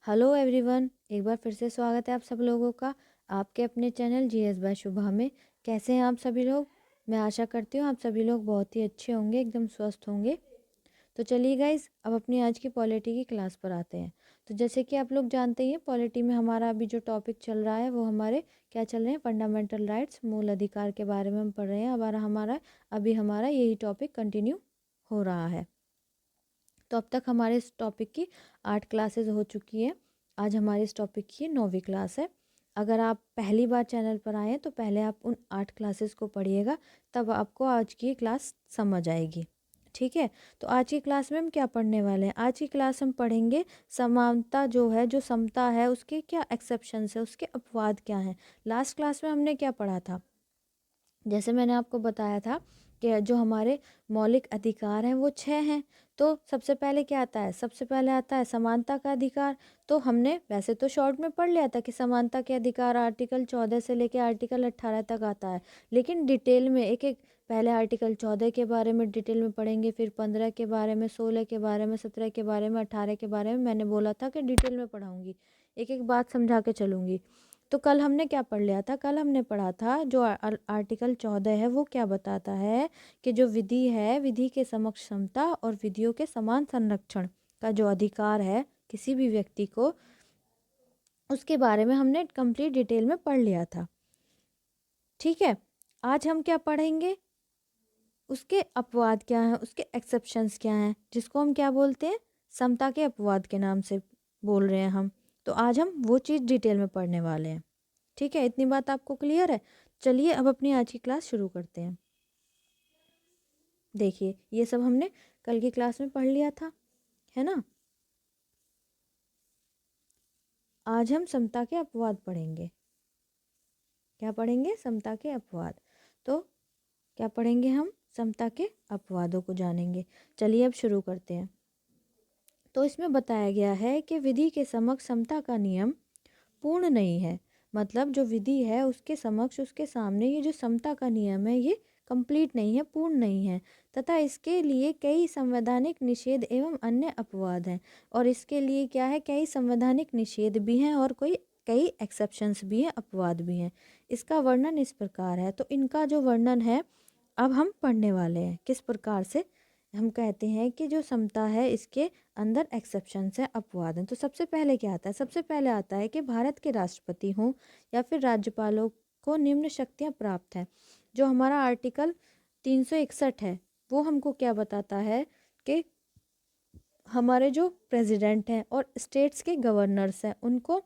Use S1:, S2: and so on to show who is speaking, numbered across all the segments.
S1: Hello everyone, एक बार फिर से स्वागत है आप सब लोगों का आपके अपने चैनल जीएस बाय शुभा में। कैसे हैं आप सभी लोग? मैं आशा करती हूँ आप सभी लोग बहुत ही अच्छे होंगे, एकदम स्वस्थ होंगे। तो चलिए गाइज, अब अपनी आज की पॉलिटी की क्लास पर आते हैं। तो जैसे कि आप लोग जानते हैं, पॉलिटी में हमारा अभी जो टॉपिक चल रहा है वो हमारे क्या चल रहे हैं, फंडामेंटल राइट्स, मूल अधिकार के बारे में हम पढ़ रहे हैं। अभी हमारा यही टॉपिक कंटिन्यू हो रहा है। तो अब तक हमारे इस टॉपिक की 8 क्लासेस हो चुकी है। आज हमारे इस टॉपिक की 9वीं क्लास है। अगर आप पहली बार चैनल पर आए हैं तो पहले आप उन 8 क्लासेस को पढ़िएगा, तब आपको आज की क्लास समझ आएगी। ठीक है, तो आज की क्लास में हम क्या पढ़ने वाले हैं? आज की क्लास हम पढ़ेंगे समानता जो है, जो समता है, उसके क्या एक्सेप्शंस है, उसके अपवाद क्या हैं। लास्ट क्लास में हमने क्या पढ़ा था? जैसे मैंने आपको बताया था कि जो हमारे मौलिक अधिकार हैं वो 6 हैं। तो सबसे पहले क्या आता है? सबसे पहले आता है समानता का अधिकार। तो हमने वैसे तो शॉर्ट में पढ़ लिया था कि समानता के अधिकार आर्टिकल 14 से लेकर आर्टिकल 18 तक आता है, लेकिन डिटेल में एक एक पहले आर्टिकल 14 के बारे में डिटेल में पढ़ेंगे, फिर 15 के बारे में, 16 के बारे में, 17 के बारे में, 18 के बारे में। मैंने बोला था कि डिटेल में पढ़ाऊँगी, एक एक बात समझा के चलूँगी। तो कल हमने क्या पढ़ लिया था? कल हमने पढ़ा था जो आर्टिकल 14 है वो क्या बताता है कि जो विधि है, विधि के समक्ष समता और विधियों के समान संरक्षण का जो अधिकार है किसी भी व्यक्ति को, उसके बारे में हमने कंप्लीट डिटेल में पढ़ लिया था। ठीक है, आज हम क्या पढ़ेंगे? उसके अपवाद क्या हैं, उसके एक्सेप्शंस क्या हैं, जिसको हम क्या बोलते हैं, समता के अपवाद के नाम से बोल रहे हैं हम। तो आज हम वो चीज़ डिटेल में पढ़ने वाले हैं। ठीक है, इतनी बात आपको क्लियर है? चलिए अब अपनी आज की क्लास शुरू करते हैं। देखिए, ये सब हमने कल की क्लास में पढ़ लिया था, है ना। आज हम समता के अपवाद पढ़ेंगे। क्या पढ़ेंगे? समता के अपवाद। तो क्या पढ़ेंगे हम? समता के अपवादों को जानेंगे। चलिए अब शुरू करते हैं। तो इसमें बताया गया है कि विधि के समक्ष समता का नियम पूर्ण नहीं है। मतलब जो विधि है उसके समक्ष, उसके सामने ये जो समता का नियम है ये कंप्लीट नहीं है, पूर्ण नहीं है, तथा इसके लिए कई संवैधानिक निषेध एवं अन्य अपवाद हैं। और इसके लिए क्या है? कई संवैधानिक निषेध भी हैं और कोई कई एक्सेप्शंस भी हैं, अपवाद भी हैं। इसका वर्णन इस प्रकार है। तो इनका जो वर्णन है अब हम पढ़ने वाले हैं। किस प्रकार से हम कहते हैं कि जो समता है इसके अंदर एक्सेप्शंस है, अपवाद हैं। तो सबसे पहले क्या आता है? सबसे पहले आता है कि भारत के राष्ट्रपति हों या फिर राज्यपालों को निम्न शक्तियां प्राप्त हैं। जो हमारा आर्टिकल 361 है वो हमको क्या बताता है कि हमारे जो प्रेसिडेंट हैं और स्टेट्स के गवर्नर्स हैं उनको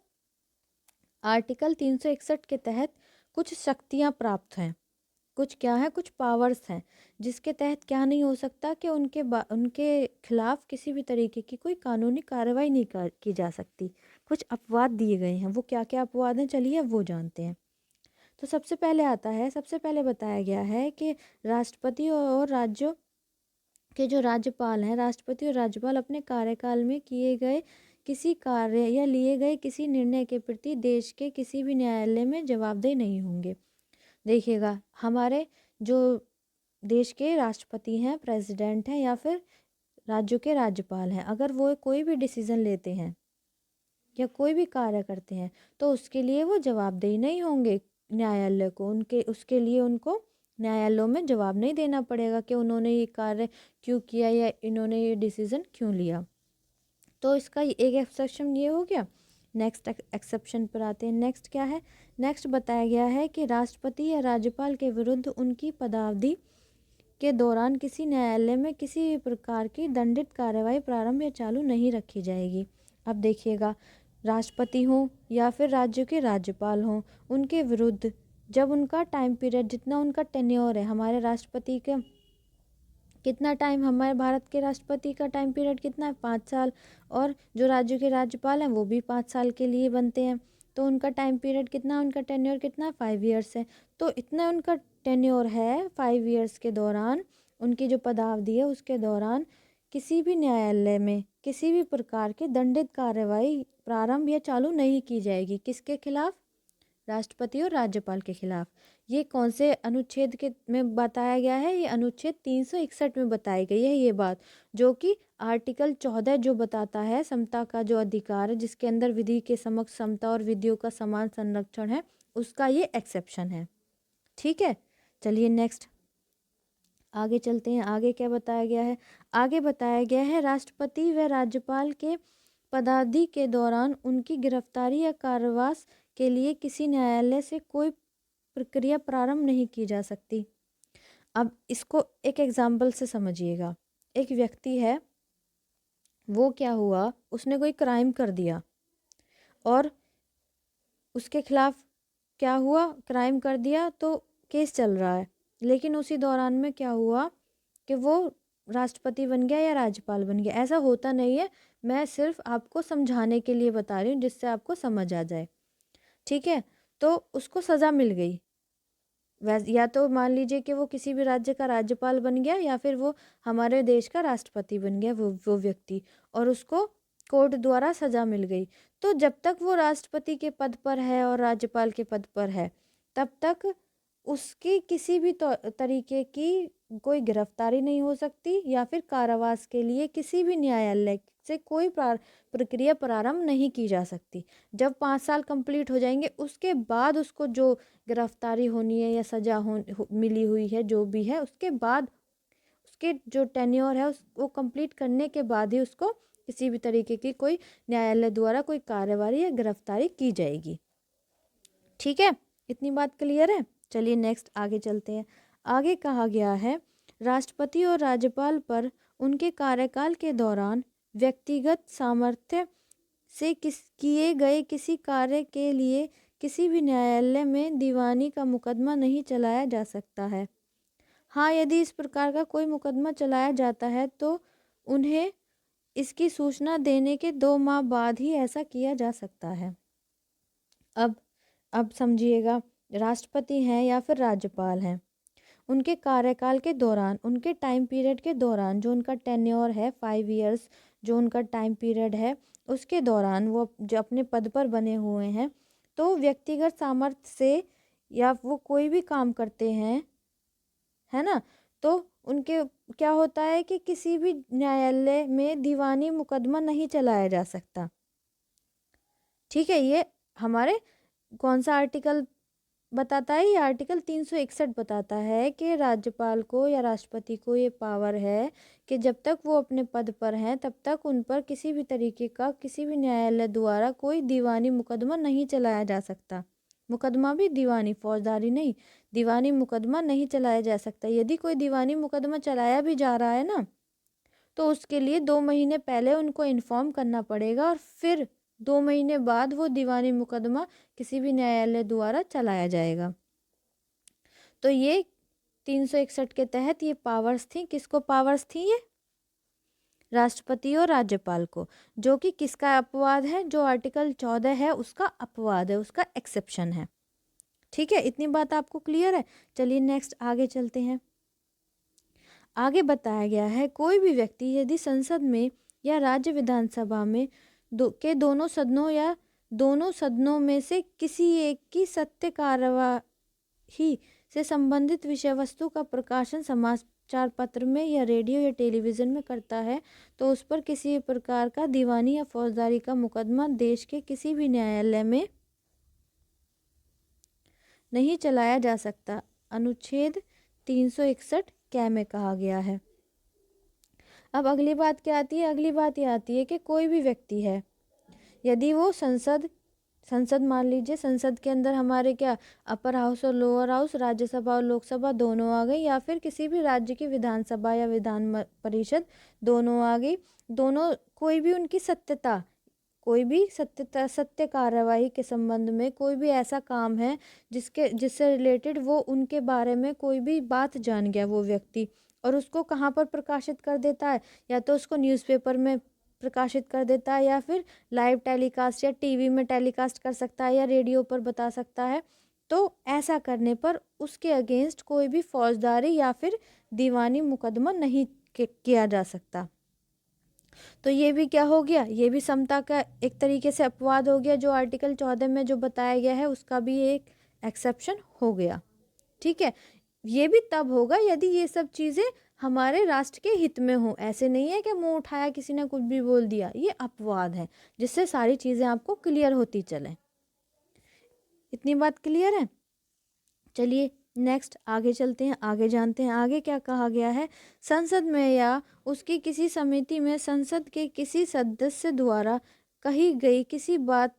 S1: आर्टिकल 361 के तहत कुछ शक्तियां प्राप्त हैं। कुछ क्या है? कुछ पावर्स हैं, जिसके तहत क्या नहीं हो सकता कि उनके खिलाफ किसी भी तरीके की कोई कानूनी कार्रवाई नहीं की जा सकती। कुछ अपवाद दिए गए हैं। वो क्या क्या अपवाद हैं, चलिए अब वो जानते हैं। तो सबसे पहले आता है, सबसे पहले बताया गया है कि राष्ट्रपति और राज्यों के जो राज्यपाल हैं, राष्ट्रपति और राज्यपाल अपने कार्यकाल में किए गए किसी कार्य या लिए गए किसी निर्णय के प्रति देश के किसी भी न्यायालय में जवाबदेह नहीं होंगे। देखिएगा, हमारे जो देश के राष्ट्रपति हैं, प्रेसिडेंट हैं या फिर राज्यों के राज्यपाल हैं, अगर वो कोई भी डिसीजन लेते हैं या कोई भी कार्य करते हैं तो उसके लिए वो जवाबदेही नहीं होंगे न्यायालय को। उनके उसके लिए उनको न्यायालयों में जवाब नहीं देना पड़ेगा कि उन्होंने ये कार्य क्यों किया या इन्होंने ये डिसीजन क्यों लिया। तो इसका एक एक्सेप्शन ये हो गया। नेक्स्ट एक्सेप्शन पर आते हैं। नेक्स्ट क्या है? नेक्स्ट बताया गया है कि राष्ट्रपति या राज्यपाल के विरुद्ध उनकी पदावधि के दौरान किसी न्यायालय में किसी भी प्रकार की दंडित कार्रवाई प्रारंभ या चालू नहीं रखी जाएगी। अब देखिएगा, राष्ट्रपति हों या फिर राज्य के राज्यपाल हों, उनके विरुद्ध जब उनका टाइम पीरियड, जितना उनका टेन्योर है, हमारे राष्ट्रपति का कितना टाइम, हमारे भारत के राष्ट्रपति का टाइम पीरियड कितना है? 5 साल। और जो राज्य के राज्यपाल हैं वो भी 5 साल के लिए बनते हैं। तो उनका टाइम पीरियड कितना, उनका टेन्योर कितना? 5 ईयर्स है। तो इतना उनका टेन्योर है, 5 ईयर्स के दौरान उनकी जो पदावधि है उसके दौरान किसी भी न्यायालय में किसी भी प्रकार की दंडित कार्रवाई प्रारंभ या चालू नहीं की जाएगी। किसके खिलाफ? राष्ट्रपति और राज्यपाल के खिलाफ। ये कौन से अनुच्छेद के में बताया गया है? ये अनुच्छेद 361 में बताई गई है ये बात, जो कि आर्टिकल 14 जो बताता है समता का जो अधिकार है, जिसके अंदर विधि के समक्ष समता और विधियों का समान संरक्षण है, उसका ये एक्सेप्शन है। ठीक है, चलिए नेक्स्ट आगे चलते हैं। आगे क्या बताया गया है? आगे बताया गया है राष्ट्रपति व राज्यपाल के पदावधि के दौरान उनकी गिरफ्तारी या कारावास के लिए किसी न्यायालय से कोई प्रक्रिया प्रारंभ नहीं की जा सकती। अब इसको एक एग्जाम्पल से समझिएगा। एक व्यक्ति है, वो क्या हुआ, उसने कोई क्राइम कर दिया और उसके खिलाफ क्या हुआ, क्राइम कर दिया तो केस चल रहा है, लेकिन उसी दौरान में क्या हुआ कि वो राष्ट्रपति बन गया या राज्यपाल बन गया। ऐसा होता नहीं है, मैं सिर्फ आपको समझाने के लिए बता रही हूँ जिससे आपको समझ आ जाए। ठीक है, तो उसको सज़ा मिल गई, वैसे या तो मान लीजिए कि वो किसी भी राज्य का राज्यपाल बन गया या फिर वो हमारे देश का राष्ट्रपति बन गया वो व्यक्ति, और उसको कोर्ट द्वारा सज़ा मिल गई। तो जब तक वो राष्ट्रपति के पद पर है और राज्यपाल के पद पर है, तब तक उसकी किसी भी तरीके की कोई गिरफ्तारी नहीं हो सकती या फिर कारावास के लिए किसी भी न्यायालय से कोई प्रक्रिया प्रारंभ नहीं की जा सकती। जब 5 साल कंप्लीट हो जाएंगे, उसके बाद उसको जो गिरफ्तारी होनी है या सज़ा मिली हुई है जो भी है, उसके बाद उसके जो टेन्योर है वो कंप्लीट करने के बाद ही उसको किसी भी तरीके की कोई न्यायालय द्वारा कोई कार्यवाही या गिरफ्तारी की जाएगी। ठीक है, इतनी बात क्लियर है। चलिए नेक्स्ट आगे चलते हैं। आगे कहा गया है राष्ट्रपति और राज्यपाल पर उनके कार्यकाल के दौरान व्यक्तिगत सामर्थ्य से किए गए किसी कार्य के लिए किसी भी न्यायालय में दीवानी का मुकदमा नहीं चलाया जा सकता है। हाँ, यदि इस प्रकार का कोई मुकदमा चलाया जाता है तो उन्हें इसकी सूचना देने के 2 माह बाद ही ऐसा किया जा सकता है। अब समझिएगा, राष्ट्रपति हैं या फिर राज्यपाल हैं, उनके कार्यकाल के दौरान, उनके टाइम पीरियड के दौरान, जो उनका टेन्योर है 5 इयर्स जो उनका टाइम पीरियड है, उसके दौरान वो जो अपने पद पर बने हुए हैं, तो व्यक्तिगत सामर्थ्य से या वो कोई भी काम करते हैं, है ना, तो उनके क्या होता है कि किसी भी न्यायालय में दीवानी मुकदमा नहीं चलाया जा सकता। ठीक है, ये हमारे कौन सा आर्टिकल बताता है? ये आर्टिकल 361 बताता है कि राज्यपाल को या राष्ट्रपति को ये पावर है कि जब तक वो अपने पद पर हैं तब तक उन पर किसी भी तरीके का किसी भी न्यायालय द्वारा कोई दीवानी मुकदमा नहीं चलाया जा सकता। मुकदमा भी दीवानी, फौजदारी नहीं, दीवानी मुकदमा नहीं चलाया जा सकता। यदि कोई दीवानी मुकदमा चलाया भी जा रहा है ना, तो उसके लिए 2 महीने पहले उनको इन्फॉर्म करना पड़ेगा और फिर 2 महीने बाद वो दीवानी मुकदमा किसी भी न्यायालय द्वारा चलाया जाएगा। तो ये 361 के तहत ये पावर्स थी। किसको पावर्स थी? ये राष्ट्रपति और राज्यपाल को, जो कि किसका अपवाद है? जो आर्टिकल 14 है उसका अपवाद है, उसका एक्सेप्शन है। ठीक है, इतनी बात आपको क्लियर है। चलिए नेक्स्ट आगे चलते हैं। आगे बताया गया है कोई भी व्यक्ति यदि संसद में या राज्य विधानसभा में दोनों सदनों या दोनों सदनों में से किसी एक की सत्य कार्यवाही से संबंधित विषय वस्तु का प्रकाशन समाचार पत्र में या रेडियो या टेलीविज़न में करता है, तो उस पर किसी प्रकार का दीवानी या फौजदारी का मुकदमा देश के किसी भी न्यायालय में नहीं चलाया जा सकता। अनुच्छेद 361 क्या में कहा गया है। अब अगली बात क्या आती है? अगली बात ये आती है कि कोई भी व्यक्ति है, यदि वो संसद मान लीजिए, संसद के अंदर हमारे क्या अपर हाउस और लोअर हाउस, राज्यसभा और लोकसभा दोनों आ गई, या फिर किसी भी राज्य की विधानसभा या विधान परिषद दोनों आ गई, दोनों कोई भी उनकी सत्यता, कोई भी सत्य कार्यवाही के संबंध में कोई भी ऐसा काम है जिससे रिलेटेड वो उनके बारे में कोई भी बात जान गया वो व्यक्ति, और उसको कहाँ पर प्रकाशित कर देता है? या तो उसको न्यूज़पेपर में प्रकाशित कर देता है, या फिर लाइव टेलीकास्ट या टीवी में टेलीकास्ट कर सकता है, या रेडियो पर बता सकता है। तो ऐसा करने पर उसके अगेंस्ट कोई भी फौजदारी या फिर दीवानी मुकदमा नहीं किया जा सकता। तो ये भी क्या हो गया? ये भी समता का एक तरीके से अपवाद हो गया। जो आर्टिकल 14 में जो बताया गया है उसका भी एक एक्सेप्शन हो गया। ठीक है, ये भी तब होगा यदि ये सब चीज़ें हमारे राष्ट्र के हित में हो। ऐसे नहीं है कि मुंह उठाया किसी ने कुछ भी बोल दिया, ये अपवाद है, जिससे सारी चीज़ें आपको क्लियर होती चलें। इतनी बात क्लियर है। चलिए नेक्स्ट आगे चलते हैं, आगे जानते हैं आगे क्या कहा गया है। संसद में या उसकी किसी समिति में संसद के किसी सदस्य द्वारा कही गई किसी बात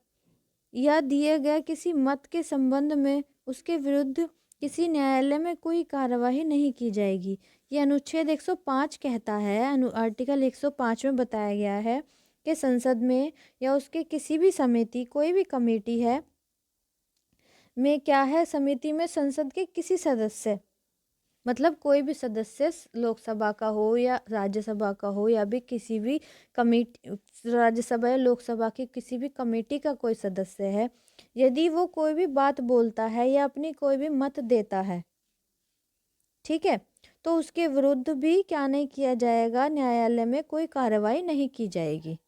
S1: या दिए गए किसी मत के संबंध में उसके विरुद्ध किसी न्यायालय में कोई कार्यवाही नहीं की जाएगी। ये अनुच्छेद 105 कहता है, आर्टिकल 105 में बताया गया है कि संसद में या उसके किसी भी समिति, कोई भी कमेटी है में क्या है, समिति में संसद के किसी सदस्य, मतलब कोई भी सदस्य लोकसभा का हो या राज्यसभा का हो, या भी किसी भी कमेटी, राज्यसभा या लोकसभा की किसी भी कमेटी का कोई सदस्य है, यदि वो कोई भी बात बोलता है या अपनी कोई भी मत देता है, ठीक है, तो उसके विरुद्ध भी क्या नहीं किया जाएगा, न्यायालय में कोई कार्रवाई नहीं की जाएगी।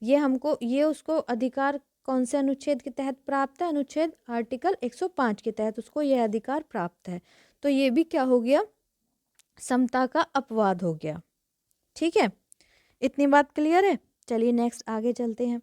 S1: ये उसको अधिकार कौन से अनुच्छेद के तहत प्राप्त है? अनुच्छेद आर्टिकल 105 के तहत उसको यह अधिकार प्राप्त है। तो ये भी क्या हो गया, समता का अपवाद हो गया। ठीक है, इतनी बात क्लियर है। चलिए नेक्स्ट आगे चलते हैं।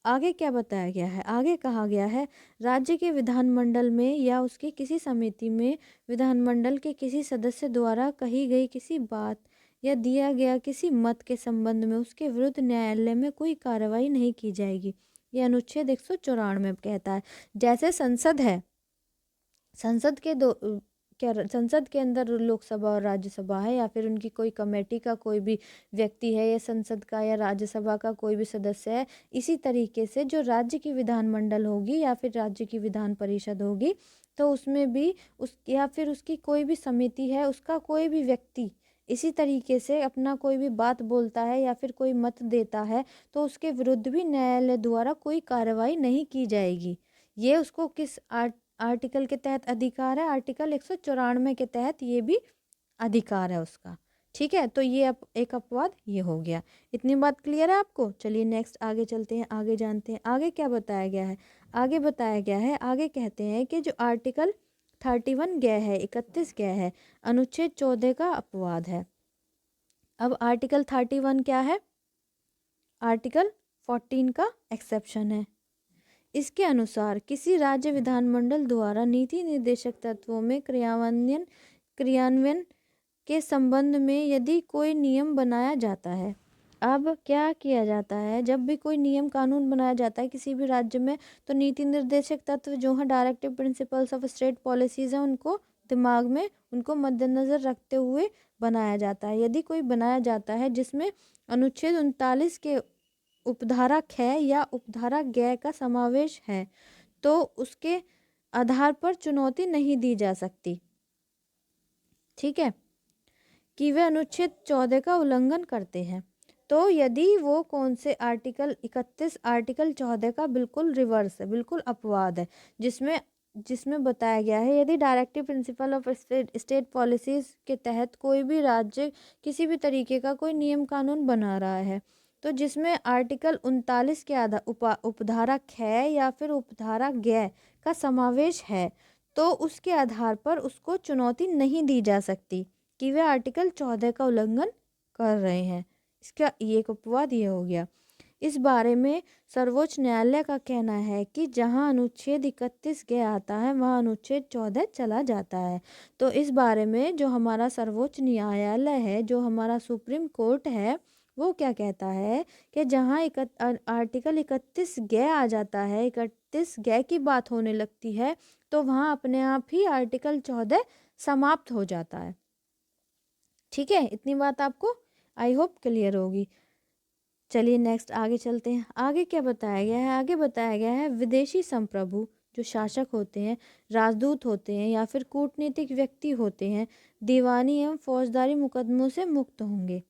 S1: आगे क्या बताया गया है? आगे कहा गया है राज्य के विधानमंडल में या उसकी किसी समिति में विधानमंडल के किसी सदस्य द्वारा कही गई किसी बात या दिया गया किसी मत के संबंध में उसके विरुद्ध न्यायालय में कोई कार्रवाई नहीं की जाएगी। यह अनुच्छेद 194 कहता है। जैसे संसद है, संसद के संसद के अंदर लोकसभा और राज्यसभा है, या फिर उनकी कोई कमेटी का कोई भी व्यक्ति है, या संसद का या राज्यसभा का कोई भी सदस्य है, इसी तरीके से जो राज्य की विधानमंडल होगी या फिर राज्य की विधान परिषद होगी, तो उसमें भी उस या फिर उसकी कोई भी समिति है, उसका कोई भी व्यक्ति इसी तरीके से अपना कोई भी बात बोलता है या फिर कोई मत देता है, तो उसके विरुद्ध भी न्यायालय द्वारा कोई कार्रवाई नहीं की जाएगी। ये उसको किस आर्टिकल के तहत अधिकार है? आर्टिकल 194 के तहत ये भी अधिकार है उसका। ठीक है, तो ये एक अपवाद ये हो गया। इतनी बात क्लियर है आपको? चलिए नेक्स्ट आगे चलते हैं, आगे जानते हैं आगे क्या बताया गया है। आगे बताया गया है, आगे कहते हैं कि जो आर्टिकल 31 गया है, 31 गया है, अनुच्छेद 14 का अपवाद है। अब आर्टिकल 31 क्या है? आर्टिकल 14 का एक्सेप्शन है। इसके अनुसार किसी राज्य विधानमंडल द्वारा नीति निर्देशक तत्वों में क्रियान्वयन के संबंध में यदि कोई नियम बनाया जाता है। अब क्या किया जाता है, जब भी कोई नियम कानून बनाया जाता है किसी भी राज्य में, तो नीति निर्देशक तत्व जो है, directive principles of state policies हैं, उनको दिमाग में, उनको मद्देनजर रखते हुए बनाया जाता है। यदि कोई बनाया जाता है जिसमें अनुच्छेद 39 के उपधारा ख या उपधारा ग का समावेश है, तो उसके आधार पर चुनौती नहीं दी जा सकती। ठीक है, कि वे अनुच्छेद 14 का उल्लंघन करते हैं। तो यदि वो कौन से आर्टिकल 31, आर्टिकल 14 का बिल्कुल रिवर्स है, बिल्कुल अपवाद है, जिसमें बताया गया है यदि directive principle of state policies के तहत कोई भी राज्य किसी भी तरीके का कोई नियम कानून बना रहा है, तो जिसमें आर्टिकल 39 के उपधारा ख या फिर उपधारा ग का समावेश है, तो उसके आधार पर उसको चुनौती नहीं दी जा सकती कि वे आर्टिकल 14 का उल्लंघन कर रहे हैं। इसका ये एक अपवाद ये हो गया। इस बारे में सर्वोच्च न्यायालय का कहना है कि जहां अनुच्छेद 31 गया आता है, वहां अनुच्छेद 14 चला जाता है। तो इस बारे में जो हमारा सर्वोच्च न्यायालय है, जो हमारा सुप्रीम कोर्ट है, वो क्या कहता है कि जहां आर्टिकल 31 गया आ जाता है, 31 गया की बात होने लगती है, तो वहां अपने आप ही आर्टिकल 14 समाप्त हो जाता है। ठीक है, इतनी बात आपको आई होप क्लियर होगी। चलिए नेक्स्ट आगे चलते हैं। आगे क्या बताया गया है? आगे बताया गया है विदेशी संप्रभु जो शासक होते हैं, राजदूत होते हैं या फिर कूटनीतिक व्यक्ति होते हैं, दीवानी एवं फौजदारी मुकदमों से मुक्त होंगे।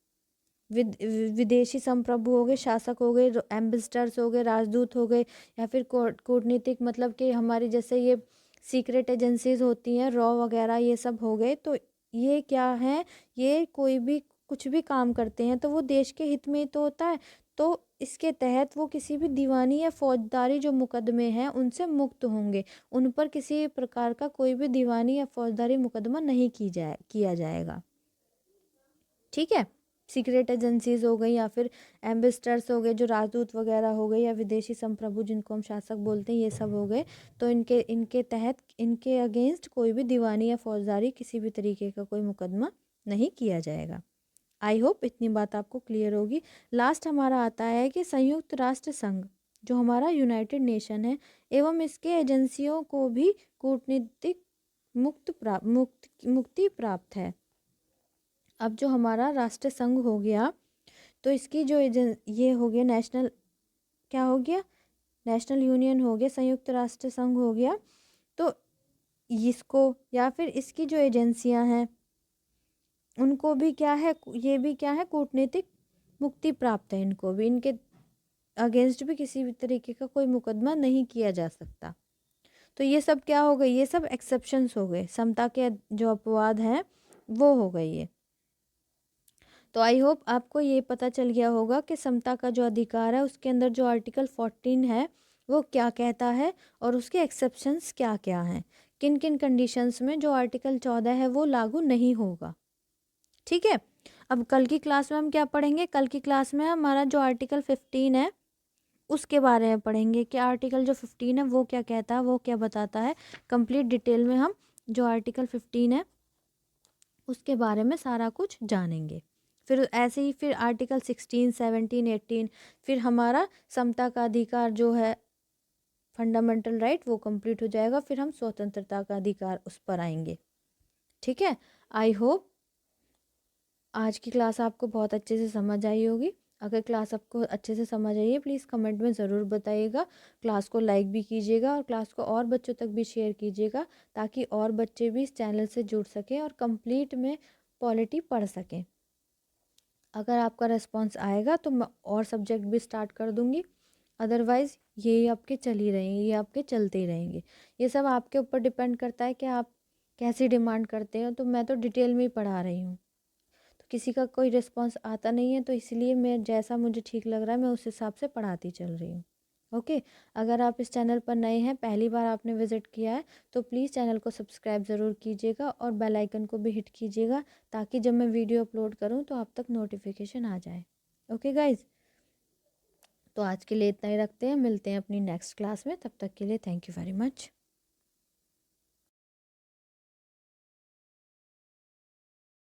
S1: विदेशी संप्रभु हो गए, शासक हो गए, एम्बेसडर्स हो गए, राजदूत हो गए, या फिर कूटनीतिक, मतलब कि हमारी जैसे ये सीक्रेट एजेंसीज होती हैं, रॉ वगैरह, ये सब हो गए। तो ये क्या है, ये कोई भी कुछ भी काम करते हैं तो वो देश के हित में ही तो होता है। तो इसके तहत वो किसी भी दीवानी या फौजदारी जो मुकदमे हैं उनसे मुक्त होंगे। उन पर किसी प्रकार का कोई भी दीवानी या फौजदारी मुकदमा नहीं किया जाएगा। ठीक है। सीक्रेट एजेंसीज हो गई या फिर एम्बेसडर्स हो गए, जो राजदूत वगैरह हो गए, या विदेशी संप्रभु जिनको हम शासक बोलते हैं, ये सब हो गए। तो इनके इनके तहत इनके अगेंस्ट कोई भी दीवानी या फौजदारी किसी भी तरीके का कोई मुकदमा नहीं किया जाएगा। आई होप इतनी बात आपको क्लियर होगी। लास्ट हमारा आता है कि संयुक्त राष्ट्र संघ, जो हमारा यूनाइटेड नेशन है, एवं इसके एजेंसियों को भी कूटनीतिक मुक्ति प्राप्त है। अब जो हमारा राष्ट्र संघ हो गया, तो इसकी जो ये हो गया नेशनल, क्या हो गया, नेशनल यूनियन हो गया, संयुक्त राष्ट्र संघ हो गया। तो इसको या फिर इसकी जो एजेंसियां हैं उनको भी क्या है, ये भी क्या है, कूटनीतिक मुक्ति प्राप्त है। इनको भी, इनके अगेंस्ट भी किसी भी तरीके का कोई मुकदमा नहीं किया जा सकता। तो ये सब क्या हो गई, ये सब एक्सेप्शंस हो गए, समता के जो अपवाद हैं वो हो गई है। तो आई होप आपको ये पता चल गया होगा कि समता का जो अधिकार है उसके अंदर जो आर्टिकल 14 है वो क्या कहता है और उसके एक्सेप्शंस क्या क्या हैं, किन किन कंडीशंस में जो आर्टिकल 14 है वो लागू नहीं होगा। ठीक है। अब कल की क्लास में हम क्या पढ़ेंगे, कल की क्लास में हमारा जो आर्टिकल 15 है उसके बारे में पढ़ेंगे कि आर्टिकल जो 15 है वो क्या कहता है, वो क्या बताता है। कंप्लीट डिटेल में हम जो आर्टिकल 15 है उसके बारे में सारा कुछ जानेंगे। फिर ऐसे ही फिर आर्टिकल 16, 17, 18, फिर हमारा समता का अधिकार जो है, फंडामेंटल राइट, वो कंप्लीट हो जाएगा। फिर हम स्वतंत्रता का अधिकार उस पर आएंगे। ठीक है। आई होप आज की क्लास आपको बहुत अच्छे से समझ आई होगी। अगर क्लास आपको अच्छे से समझ आई है प्लीज़ कमेंट में ज़रूर बताइएगा। क्लास को लाइक भी कीजिएगा और क्लास को और बच्चों तक भी शेयर कीजिएगा, ताकि और बच्चे भी इस चैनल से जुड़ सकें और कंप्लीट में पॉलिटी पढ़ सकें। अगर आपका रिस्पॉन्स आएगा तो मैं और सब्जेक्ट भी स्टार्ट कर दूँगी, अदरवाइज़ ये आपके चल ही रहेंगे, ये आपके चलते ही रहेंगे। ये सब आपके ऊपर डिपेंड करता है कि आप कैसी डिमांड करते हो। तो मैं तो डिटेल में ही पढ़ा रही हूँ, तो किसी का कोई रिस्पॉन्स आता नहीं है, तो इसलिए मैं जैसा मुझे ठीक लग रहा है मैं उस हिसाब से पढ़ाती चल रही हूँ। ओके। अगर आप इस चैनल पर नए हैं, पहली बार आपने विज़िट किया है, तो प्लीज़ चैनल को सब्सक्राइब ज़रूर कीजिएगा और बेल आइकन को भी हिट कीजिएगा, ताकि जब मैं वीडियो अपलोड करूँ तो आप तक नोटिफिकेशन आ जाए। ओके गाइज़, तो आज के लिए इतना ही रखते हैं, मिलते हैं अपनी नेक्स्ट क्लास में। तब तक के लिए थैंक यू वेरी मच।